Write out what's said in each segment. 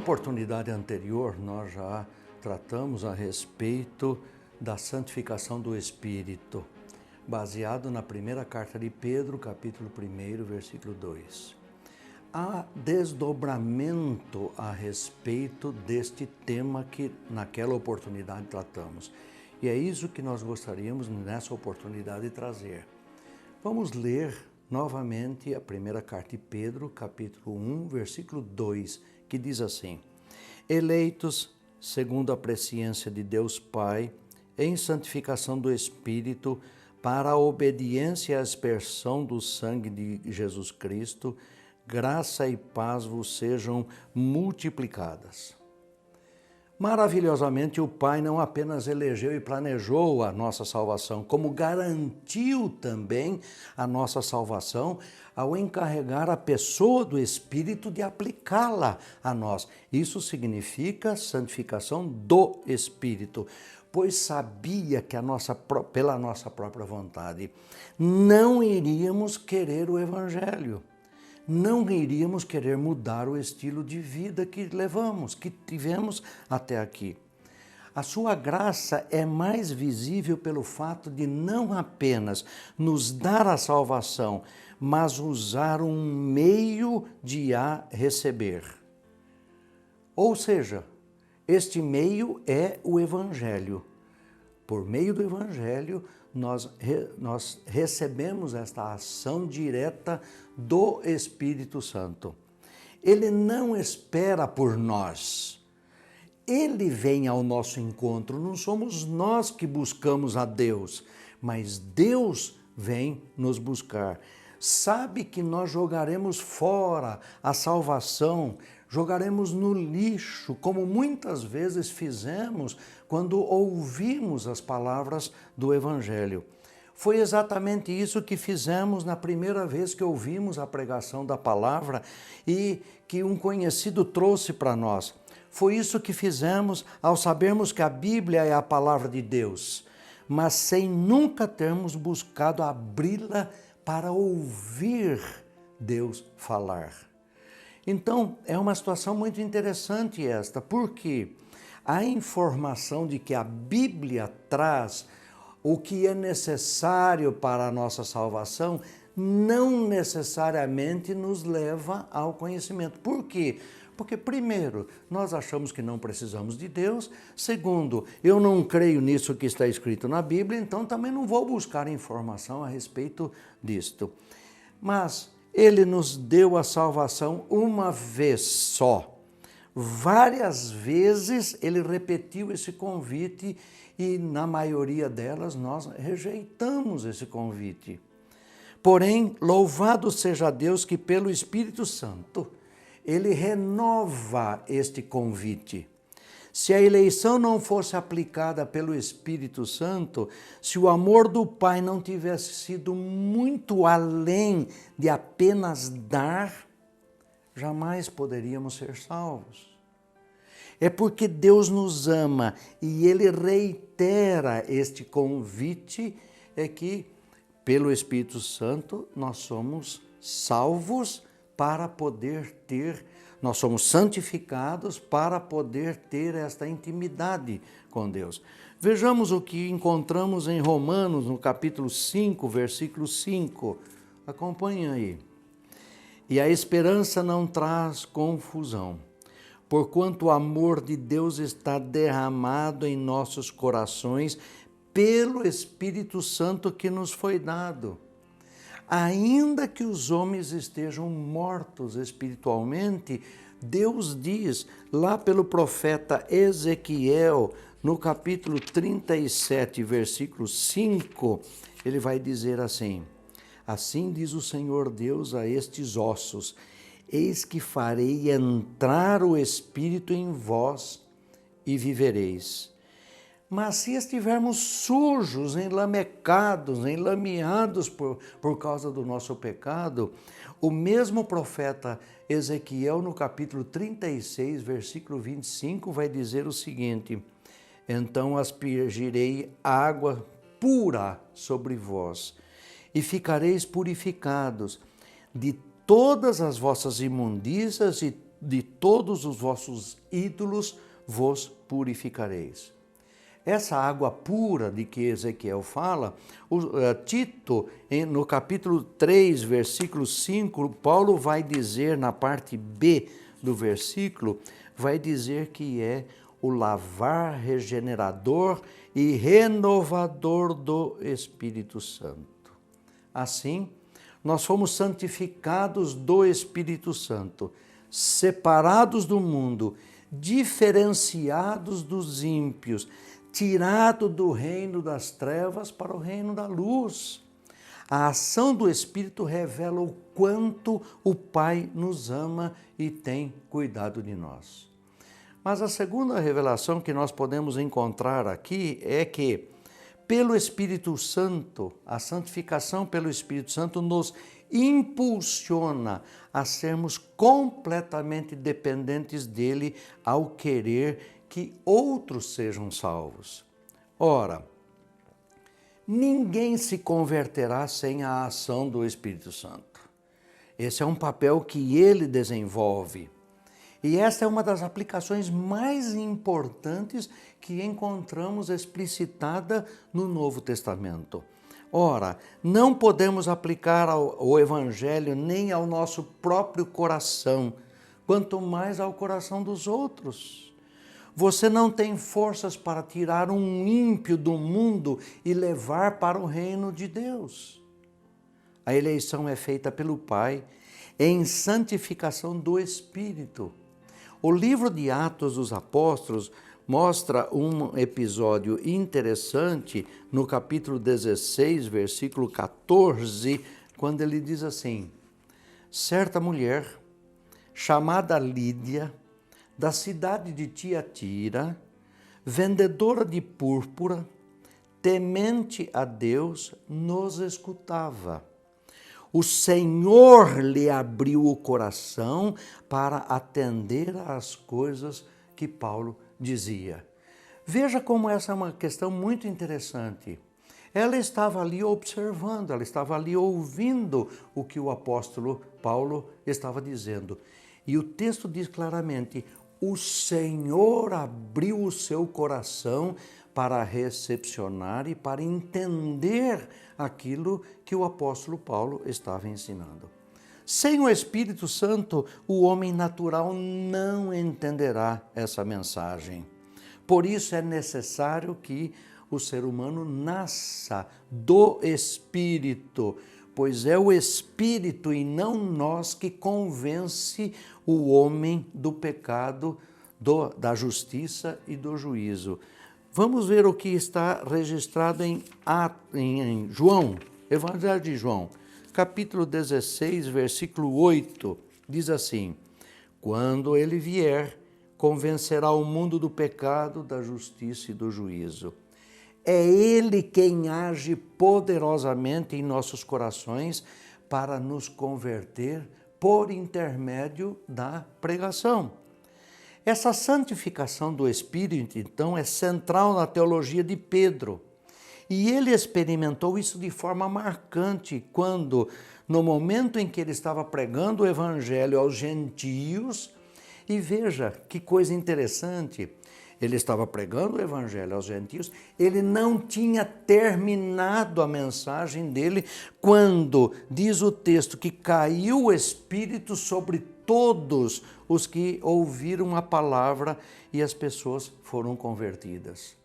oportunidade anterior, nós já tratamos a respeito da santificação do Espírito, baseado na primeira carta de Pedro, capítulo 1, versículo 2. Há desdobramento a respeito deste tema que naquela oportunidade tratamos. E é isso que nós gostaríamos nessa oportunidade de trazer. Vamos ler novamente a primeira carta de Pedro, capítulo 1, versículo 2, que diz assim: eleitos segundo a presciência de Deus Pai, em santificação do Espírito, para a obediência e a aspersão do sangue de Jesus Cristo, graça e paz vos sejam multiplicadas. Maravilhosamente, o Pai não apenas elegeu e planejou a nossa salvação, como garantiu também a nossa salvação ao encarregar a pessoa do Espírito de aplicá-la a nós. Isso significa santificação do Espírito, pois sabia que pela nossa própria vontade não iríamos querer o Evangelho. Não iríamos querer mudar o estilo de vida que levamos, que tivemos até aqui. A sua graça é mais visível pelo fato de não apenas nos dar a salvação, mas usar um meio de a receber. Ou seja, este meio é o Evangelho. Por meio do Evangelho, nós recebemos esta ação direta do Espírito Santo. Ele não espera por nós. Ele vem ao nosso encontro. Não somos nós que buscamos a Deus, mas Deus vem nos buscar. Sabe que nós jogaremos fora a salvação, jogaremos no lixo, como muitas vezes fizemos quando ouvimos as palavras do Evangelho. Foi exatamente isso que fizemos na primeira vez que ouvimos a pregação da palavra e que um conhecido trouxe para nós. Foi isso que fizemos ao sabermos que a Bíblia é a palavra de Deus, mas sem nunca termos buscado abri-la para ouvir Deus falar. Então, é uma situação muito interessante esta, porque a informação de que a Bíblia traz o que é necessário para a nossa salvação não necessariamente nos leva ao conhecimento. Por quê? Porque, primeiro, nós achamos que não precisamos de Deus. Segundo, eu não creio nisso que está escrito na Bíblia, então também não vou buscar informação a respeito disto. Mas Ele nos deu a salvação uma vez só. Várias vezes Ele repetiu esse convite e, na maioria delas, nós rejeitamos esse convite. Porém, louvado seja Deus que, pelo Espírito Santo, Ele renova este convite. Se a eleição não fosse aplicada pelo Espírito Santo, se o amor do Pai não tivesse sido muito além de apenas dar, jamais poderíamos ser salvos. É porque Deus nos ama e Ele reitera este convite, é que, pelo Espírito Santo, nós somos salvos para poder ter, nós somos santificados para poder ter esta intimidade com Deus. Vejamos o que encontramos em Romanos, no capítulo 5, versículo 5. Acompanhe aí. E a esperança não traz confusão, porquanto o amor de Deus está derramado em nossos corações pelo Espírito Santo que nos foi dado. Ainda que os homens estejam mortos espiritualmente, Deus diz lá pelo profeta Ezequiel, no capítulo 37, versículo 5, ele vai dizer assim: assim diz o Senhor Deus a estes ossos, eis que farei entrar o Espírito em vós e vivereis. Mas se estivermos sujos, enlamecados, enlameados por causa do nosso pecado, o mesmo profeta Ezequiel, no capítulo 36, versículo 25, vai dizer o seguinte: então aspergirei água pura sobre vós, e ficareis purificados de todas as vossas imundícias e de todos os vossos ídolos vos purificareis. Essa água pura de que Ezequiel fala, Tito, no capítulo 3, versículo 5, Paulo vai dizer na parte B do versículo, vai dizer que é o lavar regenerador e renovador do Espírito Santo. Assim, nós fomos santificados do Espírito Santo, separados do mundo, diferenciados dos ímpios, tirado do reino das trevas para o reino da luz. A ação do Espírito revela o quanto o Pai nos ama e tem cuidado de nós. Mas a segunda revelação que nós podemos encontrar aqui é que, pelo Espírito Santo, a santificação pelo Espírito Santo nos impulsiona a sermos completamente dependentes dele ao querer que outros sejam salvos. Ora, ninguém se converterá sem a ação do Espírito Santo. Esse é um papel que ele desenvolve. E esta é uma das aplicações mais importantes que encontramos explicitada no Novo Testamento. Ora, não podemos aplicar o Evangelho nem ao nosso próprio coração, quanto mais ao coração dos outros. Você não tem forças para tirar um ímpio do mundo e levar para o reino de Deus. A eleição é feita pelo Pai em santificação do Espírito. O livro de Atos dos Apóstolos mostra um episódio interessante no capítulo 16, versículo 14, quando ele diz assim: certa mulher, chamada Lídia, da cidade de Tiatira, vendedora de púrpura, temente a Deus, nos escutava. O Senhor lhe abriu o coração para atender às coisas que Paulo dizia. Veja como essa é uma questão muito interessante. Ela estava ali observando, ela estava ali ouvindo o que o apóstolo Paulo estava dizendo. E o texto diz claramente: o Senhor abriu o seu coração para recepcionar e para entender aquilo que o apóstolo Paulo estava ensinando. Sem o Espírito Santo, o homem natural não entenderá essa mensagem. Por isso é necessário que o ser humano nasça do Espírito, pois é o Espírito e não nós que convence o homem do pecado, da justiça e do juízo. Vamos ver o que está registrado em João, Evangelho de João, capítulo 16, versículo 8, diz assim: quando ele vier, convencerá o mundo do pecado, da justiça e do juízo. É ele quem age poderosamente em nossos corações para nos converter por intermédio da pregação. Essa santificação do Espírito, então, é central na teologia de Pedro. E ele experimentou isso de forma marcante quando, no momento em que ele estava pregando o Evangelho aos gentios, e veja que coisa interessante, ele estava pregando o Evangelho aos gentios, ele não tinha terminado a mensagem dele quando, diz o texto, que caiu o Espírito sobre todos os que ouviram a palavra e as pessoas foram convertidas.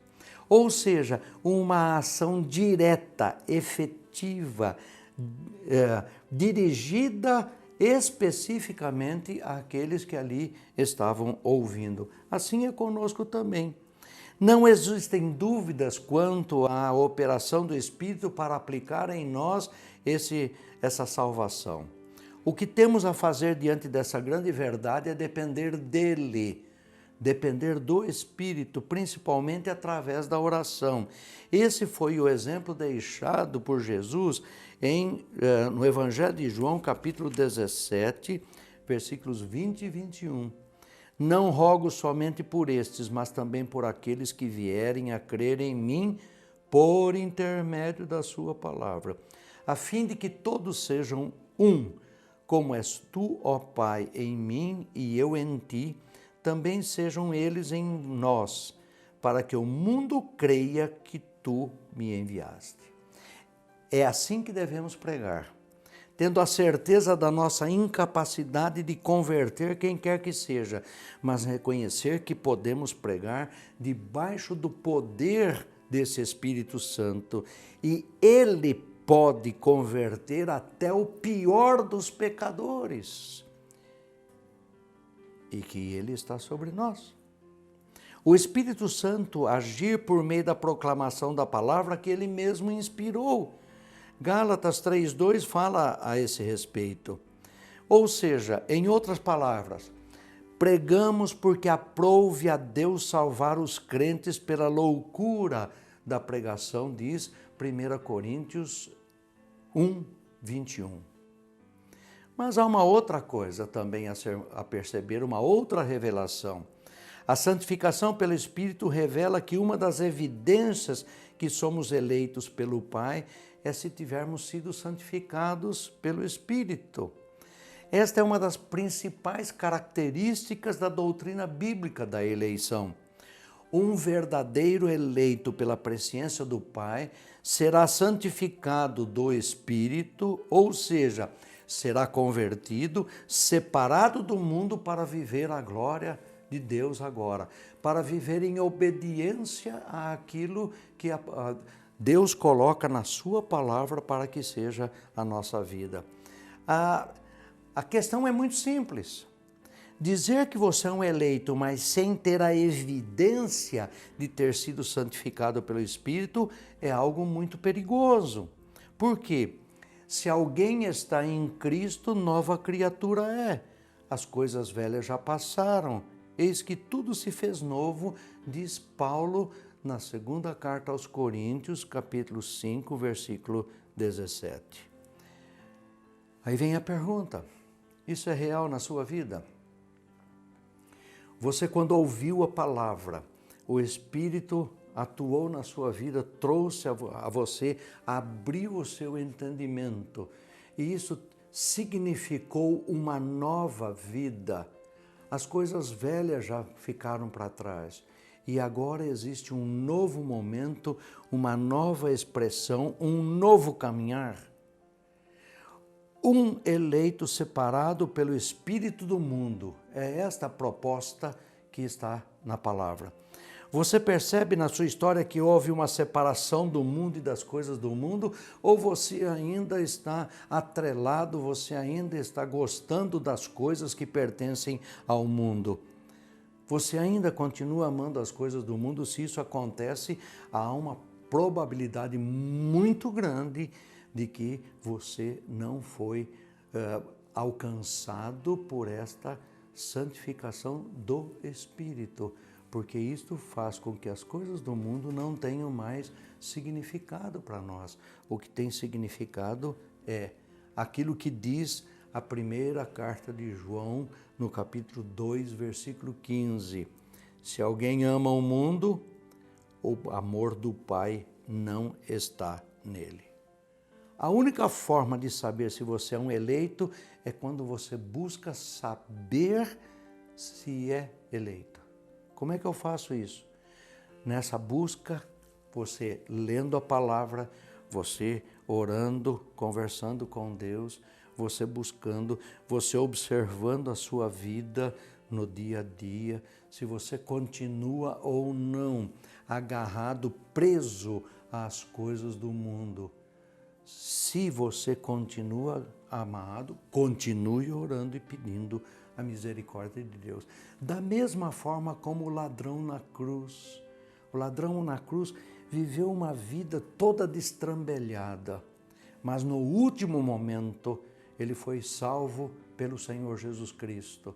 Ou seja, uma ação direta, efetiva, dirigida especificamente àqueles que ali estavam ouvindo. Assim é conosco também. Não existem dúvidas quanto à operação do Espírito para aplicar em nós essa salvação. O que temos a fazer diante dessa grande verdade é depender dele, depender do Espírito, principalmente através da oração. Esse foi o exemplo deixado por Jesus no Evangelho de João, capítulo 17, versículos 20 e 21. Não rogo somente por estes, mas também por aqueles que vierem a crer em mim por intermédio da sua palavra, a fim de que todos sejam um, como és tu, ó Pai, em mim e eu em ti, também sejam eles em nós, para que o mundo creia que tu me enviaste. É assim que devemos pregar, tendo a certeza da nossa incapacidade de converter quem quer que seja, mas reconhecer que podemos pregar debaixo do poder desse Espírito Santo, e Ele pode converter até o pior dos pecadores, e que Ele está sobre nós. O Espírito Santo agir por meio da proclamação da palavra que Ele mesmo inspirou. Gálatas 3:2 fala a esse respeito. Ou seja, em outras palavras, pregamos porque aprouve a Deus salvar os crentes pela loucura da pregação, diz 1 Coríntios 1:21. Mas há uma outra coisa também a perceber, uma outra revelação. A santificação pelo Espírito revela que uma das evidências que somos eleitos pelo Pai é se tivermos sido santificados pelo Espírito. Esta é uma das principais características da doutrina bíblica da eleição. Um verdadeiro eleito pela presciência do Pai será santificado do Espírito, ou seja, será convertido, separado do mundo para viver a glória de Deus agora, para viver em obediência àquilo que Deus coloca na sua palavra para que seja a nossa vida. A questão é muito simples. Dizer que você é um eleito, mas sem ter a evidência de ter sido santificado pelo Espírito, é algo muito perigoso. Por quê? Se alguém está em Cristo, nova criatura é. As coisas velhas já passaram. Eis que tudo se fez novo, diz Paulo na segunda carta aos Coríntios, capítulo 5, versículo 17. Aí vem a pergunta, isso é real na sua vida? Você, quando ouviu a palavra, o Espírito atuou na sua vida, trouxe a você, abriu o seu entendimento, e isso significou uma nova vida. As coisas velhas já ficaram para trás e agora existe um novo momento, uma nova expressão, um novo caminhar. Um eleito separado pelo Espírito do mundo. É esta a proposta que está na palavra. Você percebe na sua história que houve uma separação do mundo e das coisas do mundo? Ou você ainda está atrelado, você ainda está gostando das coisas que pertencem ao mundo? Você ainda continua amando as coisas do mundo? Se isso acontece, há uma probabilidade muito grande de que você não foi alcançado por esta santificação do Espírito, porque isto faz com que as coisas do mundo não tenham mais significado para nós. O que tem significado é aquilo que diz a primeira carta de João, no capítulo 2, versículo 15. Se alguém ama o mundo, o amor do Pai não está nele. A única forma de saber se você é um eleito é quando você busca saber se é eleito. Como é que eu faço isso? Nessa busca, você lendo a palavra, você orando, conversando com Deus, você buscando, você observando a sua vida no dia a dia, se você continua ou não agarrado, preso às coisas do mundo. Se você continua amado, continue orando e pedindo a misericórdia de Deus. Da mesma forma como o ladrão na cruz. O ladrão na cruz viveu uma vida toda destrambelhada, mas no último momento ele foi salvo pelo Senhor Jesus Cristo.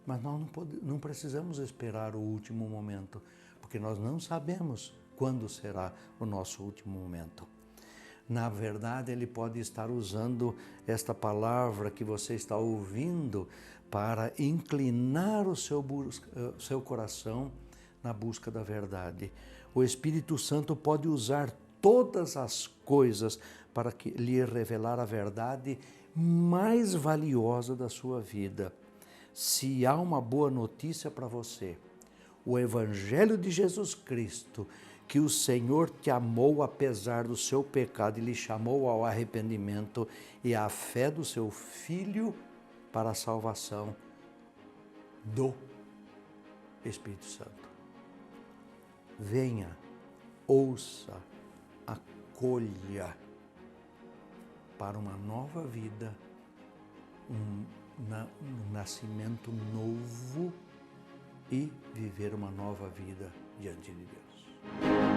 Mas nós não precisamos esperar o último momento, porque nós não sabemos quando será o nosso último momento. Na verdade, ele pode estar usando esta palavra que você está ouvindo para inclinar o seu coração na busca da verdade. O Espírito Santo pode usar todas as coisas para lhe revelar a verdade mais valiosa da sua vida. Se há uma boa notícia para você, o Evangelho de Jesus Cristo, que o Senhor te amou apesar do seu pecado e lhe chamou ao arrependimento e à fé do seu Filho para a salvação do Espírito Santo. Venha, ouça, acolha para uma nova vida, um nascimento novo e viver uma nova vida diante de Deus.